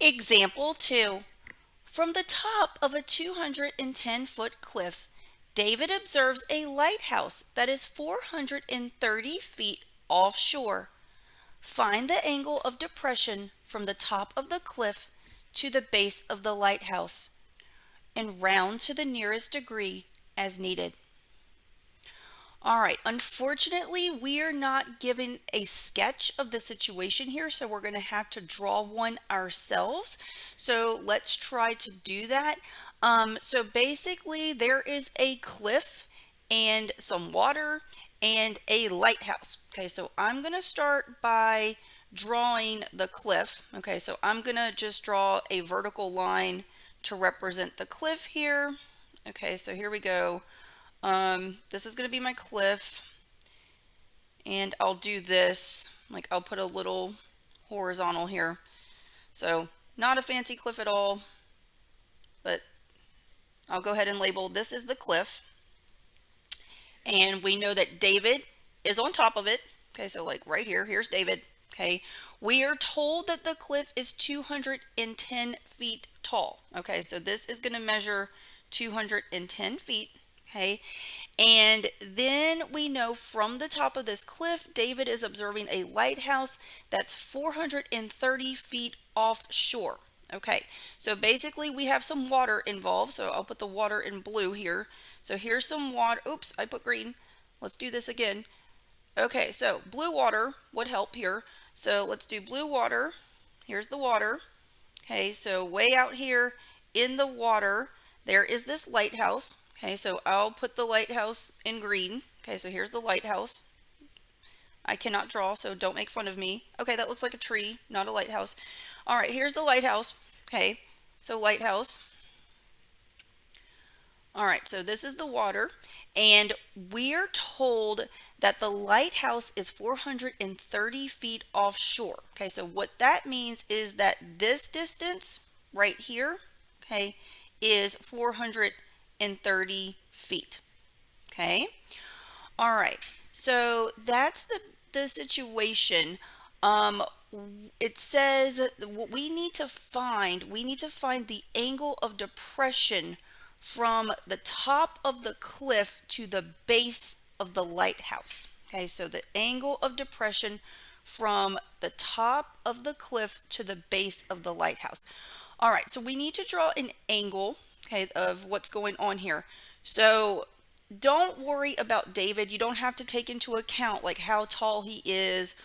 Example 2. From the top of a 210-foot cliff, David observes a lighthouse that is 430 feet offshore. Find the angle of depression from the top of the cliff to the base of the lighthouse and round to the nearest degree as needed. All right, unfortunately, we are not given a sketch of the situation here, so we're going to have to draw one ourselves. So let's try to do that. So basically, there is a cliff and some water and a lighthouse. Okay, so I'm going to start by drawing the cliff. Okay, so I'm going to just draw a vertical line to represent the cliff here. Okay, so here we go. This is going to be my cliff, and I'll do this, like I'll put a little horizontal here. So not a fancy cliff at all, but I'll go ahead and label this is the cliff. And we know that David is on top of it. Okay, so like right here, here's David. Okay, we are told that the cliff is 210 feet tall. Okay, so this is going to measure 210 feet. Okay, and then we know from the top of this cliff, David is observing a lighthouse that's 430 feet offshore. Okay, so basically we have some water involved. So I'll put the water in blue here. So here's some water. Oops, I put green. Let's do this again. Okay, so blue water would help here. So let's do blue water. Here's the water. Okay, so way out here in the water, there is this lighthouse. Okay, so I'll put the lighthouse in green. Okay, so here's the lighthouse. I cannot draw, so don't make fun of me. Okay, that looks like a tree, not a lighthouse. All right, here's the lighthouse. Okay, so lighthouse. All right, so this is the water, and we're told that the lighthouse is 430 feet offshore. Okay, so what that means is that this distance right here, okay, is 430 feet. Okay, all right, so that's the situation. It says what we need to find, the angle of depression from the top of the cliff to the base of the lighthouse. Okay, so the angle of depression from the top of the cliff to the base of the lighthouse. All right, so we need to draw an angle, okay, of what's going on here. So don't worry about David. You don't have to take into account like how tall he is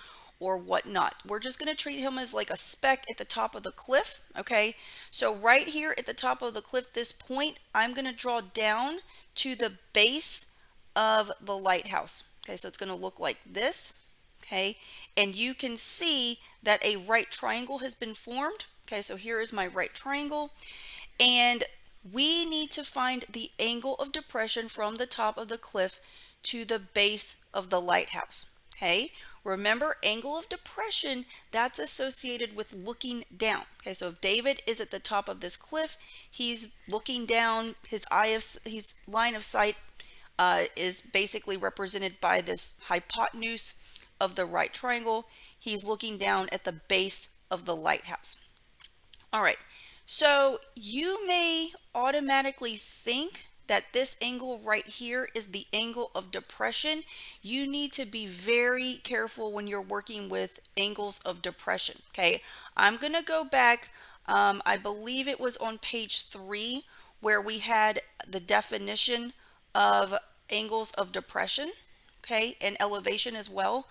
or whatnot. We're just going to treat him as like a speck at the top of the cliff. Okay, so right here at the top of the cliff, this point, I'm going to draw down to the base of the lighthouse. Okay, so it's going to look like this. Okay, and you can see that a right triangle has been formed. Okay, so here is my right triangle, and we need to find the angle of depression from the top of the cliff to the base of the lighthouse. Okay, remember, angle of depression, that's associated with looking down. Okay, so if David is at the top of this cliff, he's looking down, his line of sight is basically represented by this hypotenuse of the right triangle. He's looking down at the base of the lighthouse. All right, so you may automatically think that this angle right here is the angle of depression. You need to be very careful when you're working with angles of depression. Okay, I'm going to go back. I believe it was on page 3 where we had the definition of angles of depression, okay, and elevation as well.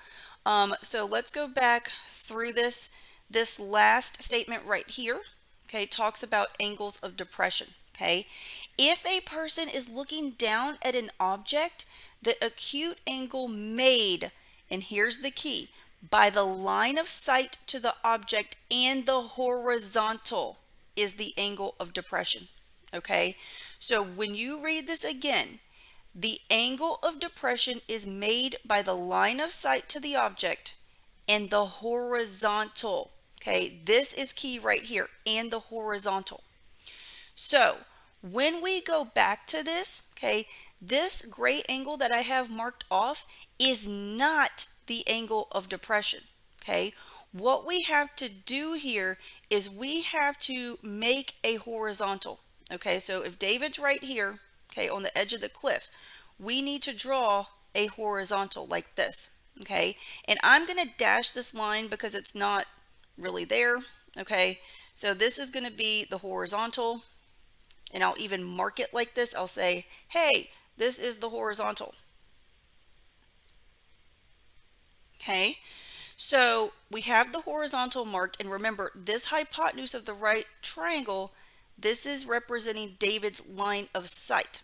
So let's go back through this. This last statement right here, okay, talks about angles of depression. Okay, if a person is looking down at an object, the acute angle made, and here's the key, by the line of sight to the object and the horizontal is the angle of depression. Okay, so when you read this again, the angle of depression is made by the line of sight to the object and the horizontal. Okay, this is key right here, and the horizontal. So when we go back to this, okay, this gray angle that I have marked off is not the angle of depression. Okay, what we have to do here is we have to make a horizontal. Okay, so if David's right here, okay, on the edge of the cliff, we need to draw a horizontal like this. Okay, and I'm going to dash this line because it's not really there. Okay, so this is going to be the horizontal, and I'll even mark it like this. I'll say, hey, this is the horizontal. Okay, so we have the horizontal marked, and remember, this hypotenuse of the right triangle, this is representing David's line of sight.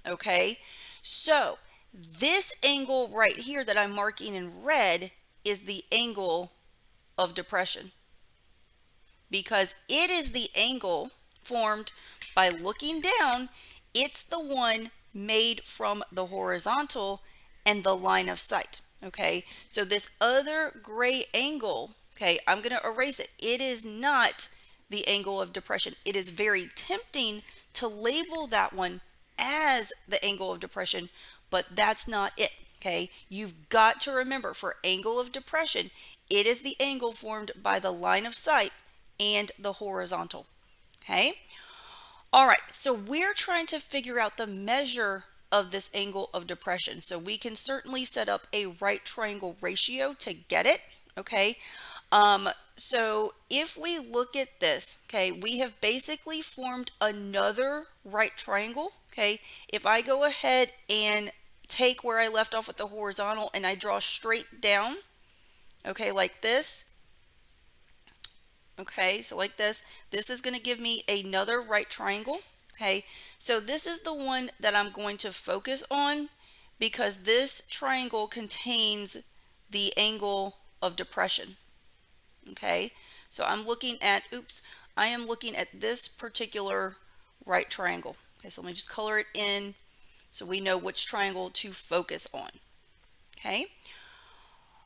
Okay, so this angle right here that I'm marking in red is the angle of depression, because it is the angle formed by looking down. It's the one made from the horizontal and the line of sight. Okay, so this other gray angle, okay, I'm going to erase it. It is not the angle of depression. It is very tempting to label that one as the angle of depression, but that's not it. Okay, you've got to remember, for angle of depression, it is the angle formed by the line of sight and the horizontal. Okay, all right, so we're trying to figure out the measure of this angle of depression. So we can certainly set up a right triangle ratio to get it. Okay, so if we look at this, okay, we have basically formed another right triangle. Okay, if I go ahead and take where I left off with the horizontal and I draw straight down, okay, like this. Okay, so like this is going to give me another right triangle. Okay, so this is the one that I'm going to focus on because this triangle contains the angle of depression. Okay, so I'm looking at, I am looking at this particular right triangle. Okay, so let me just color it in so we know which triangle to focus on. Okay,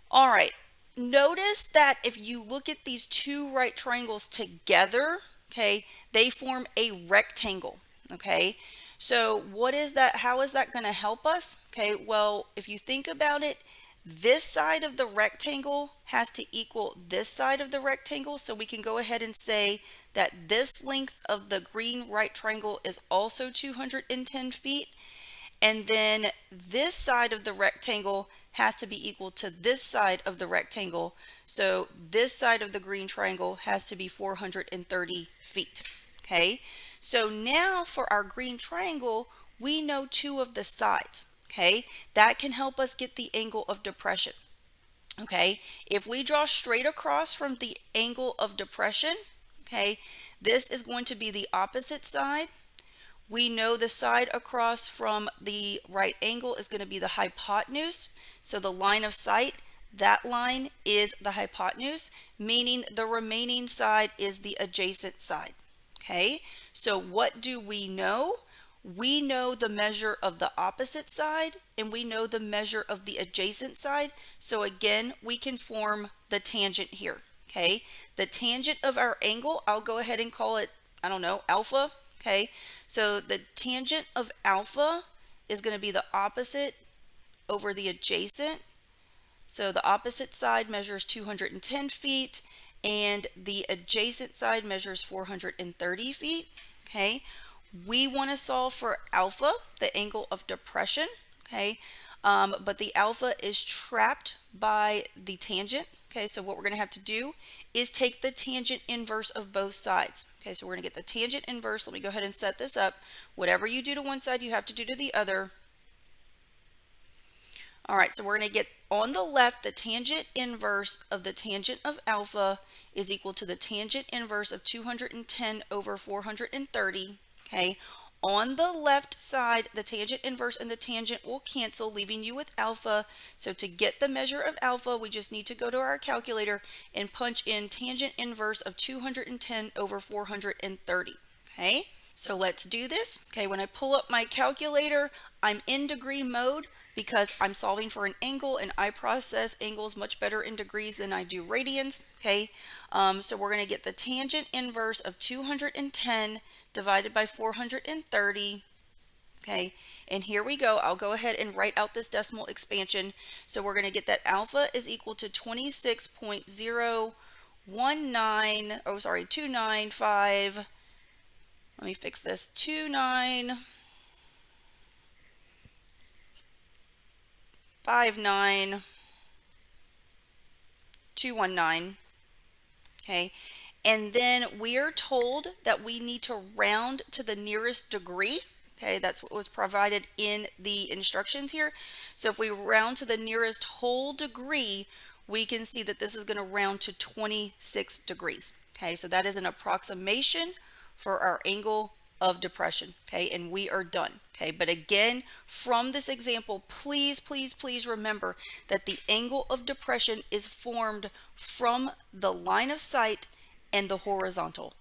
all right. Notice that if you look at these two right triangles together, okay, they form a rectangle. Okay, so what is that? How is that going to help us? Okay, well, if you think about it, this side of the rectangle has to equal this side of the rectangle, so we can go ahead and say that this length of the green right triangle is also 210 feet. And then this side of the rectangle has to be equal to this side of the rectangle. So this side of the green triangle has to be 430 feet. Okay, so now for our green triangle, we know two of the sides. Okay, that can help us get the angle of depression. Okay, if we draw straight across from the angle of depression, okay, this is going to be the opposite side. We know the side across from the right angle is going to be the hypotenuse. So the line of sight, that line is the hypotenuse, meaning the remaining side is the adjacent side. Okay, so what do we know? We know the measure of the opposite side and we know the measure of the adjacent side. So again, we can form the tangent here. Okay, the tangent of our angle, I'll go ahead and call it, I don't know, alpha. Okay, so the tangent of alpha is going to be the opposite over the adjacent. So the opposite side measures 210 feet and the adjacent side measures 430 feet. Okay, we want to solve for alpha, the angle of depression. Okay, but the alpha is trapped by the tangent. Okay, so what we're going to have to do is take the tangent inverse of both sides. Okay, so we're going to get the tangent inverse. Let me go ahead and set this up. Whatever you do to one side, you have to do to the other. All right, so we're going to get on the left, the tangent inverse of the tangent of alpha is equal to the tangent inverse of 210 over 430. Okay, on the left side, the tangent inverse and the tangent will cancel, leaving you with alpha. So to get the measure of alpha, we just need to go to our calculator and punch in tangent inverse of 210 over 430. Okay, so let's do this. Okay, when I pull up my calculator, I'm in degree mode because I'm solving for an angle and I process angles much better in degrees than I do radians. Okay, so we're going to get the tangent inverse of 210 divided by 430. Okay, and here we go. I'll go ahead and write out this decimal expansion. So we're going to get that alpha is equal to 26.019, oh sorry, 295. Let me fix this. 2959219. Okay, and then we are told that we need to round to the nearest degree. Okay, that's what was provided in the instructions here. So if we round to the nearest whole degree, we can see that this is going to round to 26 degrees. Okay, so that is an approximation for our angle of depression. Okay, and we are done. Okay, but again, from this example, please, please, please remember that the angle of depression is formed from the line of sight and the horizontal.